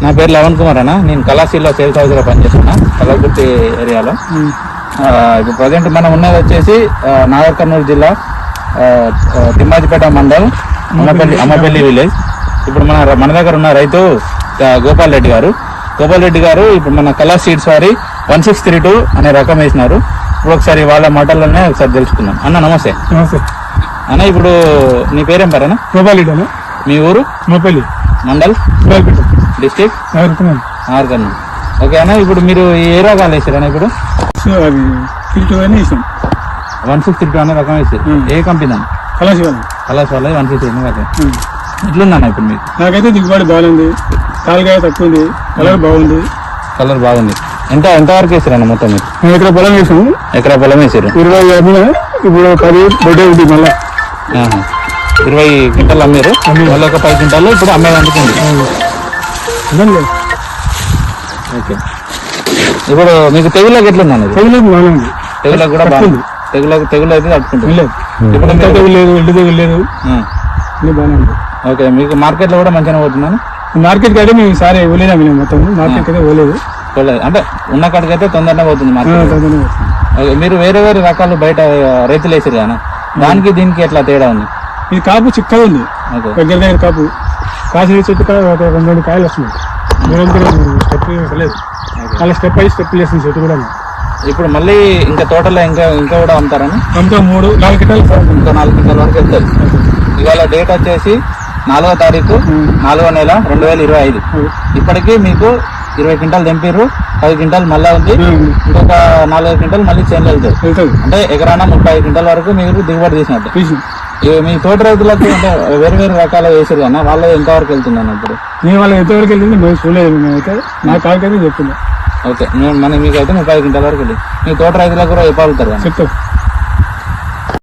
నా పేరు లవణ్ కుమార్ అన్న. నేను కళాశీల్లో సేల్స్ హౌస్ లో పనిచేస్తున్నా, కలవకుర్తి ఏరియాలో. ఇప్పుడు ప్రజెంట్ మనం ఉన్నది వచ్చేసి నాగర్ కర్నూలు జిల్లా తిమ్మాజిపేట మండల్ అమ్మపల్లి విలేజ్. ఇప్పుడు మన దగ్గర ఉన్న రైతు గోపాల్ రెడ్డి గారు ఇప్పుడు మన కళా సీడ్స్ వారి 1632 అనే రకం వేసినారు. ఇప్పుడు ఒకసారి వాళ్ళ మాటల్లోనే ఒకసారి తెలుసుకుందాం. అన్న నమస్తే. నమస్తే అన్న, ఇప్పుడు నీ పేరేం పేరు అన్న? గోపాల్ రెడ్డి అన్న. మీ ఊరు? అమ్మపల్లి మండల్, డిస్ట్రిక్ట్ నాగర్ కర్నూలు. ఓకే అన్న, ఇప్పుడు మీరు ఏ రకాలు వేసారన్న? ఇప్పుడు 1632 అనే రకం వేసారు. ఏ కంపెనీ అన్న? కళాశ వాళ్ళ 162 రకం. ఎట్లుందన్న ఇప్పుడు మీకు? నాకైతే దిగుబడి బాగుంది, కాలుగాయ తక్కువ ఉంది, కలర్ బాగుంది. ఎంత వరకు వేసారన్న మొత్తం మీరు? మేము ఎకరా పొలం వేసాము. ఎకరా పొలం వేసారు. 20 అమ్మినా, ఇప్పుడు 10 బొడ్డే ఉంది. మళ్ళీ 20 క్వింటాలు అమ్మారు. మళ్ళీ ఒక 10 క్వింటాలు ఇప్పుడు అమ్మేది అందుకుంది. ఓకే, ఇప్పుడు మీకు తెగుళ్ళకి ఎట్లుందన్న? తెగులకు బాగుంది. తెగులకు కూడా బాగుంది. తెగులు అయితే తట్టుకుంటుంది. ఇప్పుడు తెగులు లేదు, ఎండు తెగులు లేదు, బాగానే ఉంది. ఓకే, మీకు మార్కెట్ లో కూడా మంచిగా పోతుందని? మార్కెట్ అయితే మేము ఈసారి ఇవ్వలేదా? మేము మొత్తం మార్కెట్ అయితే ఇవ్వలేదు. అంటే ఉన్న కాడికైతే తొందరగా పోతుంది మార్కెట్. మీరు వేరే రకాలు బయట రైతులు వేసారు కదా, దానికి దీనికి ఎట్లా తేడా ఉంది? ఇది కాపు చిక్కగా ఉంది. దగ్గర కాపు కాసిన చెట్టు 2 కాయలు వస్తున్నాయి. స్టెప్ లేదు, అలా స్టెప్ అయ్యి స్టెప్ వేస్తుంది చెట్టు కూడా. ఇప్పుడు మళ్ళీ ఇంకా తోటలో ఇంకా కూడా అమ్ముతారని? ఇంకా 3-4 క్వింటాలు, ఇంకా 4 క్వింటాల వరకు వెళ్తారు. ఇవాళ డేట్ వచ్చేసి 4వ తారీఖు 4వ నెల 2025. ఇప్పటికీ మీకు 20 క్వింటాలు తెంపారు, 10 క్వింటాలు మళ్ళీ ఉంది. ఇంకొక 4 క్వింటాలు మళ్ళీ చేనులు వెళ్తాయి. అంటే ఎకరాన 35 క్వింటాల వరకు మీరు దిగుబడి తీసినట్టు. మీ తోట రైతులకు అంటే వేరు రకాల వేసారు కన్నా, వాళ్ళు ఎంతవరకు వెళ్తుందన్న? ఇప్పుడు నేను వాళ్ళు ఎంతవరకు వెళ్తుంది మేము చూడలేదు. మేమైతే నా కాడికైతే చెప్తున్నా. ఓకే, మీకైతే 30 క్వింటాల వరకు వెళ్ళి మీ తోట రైతులకు కూడా చెప్పగలుగుతారు. చెప్తాం.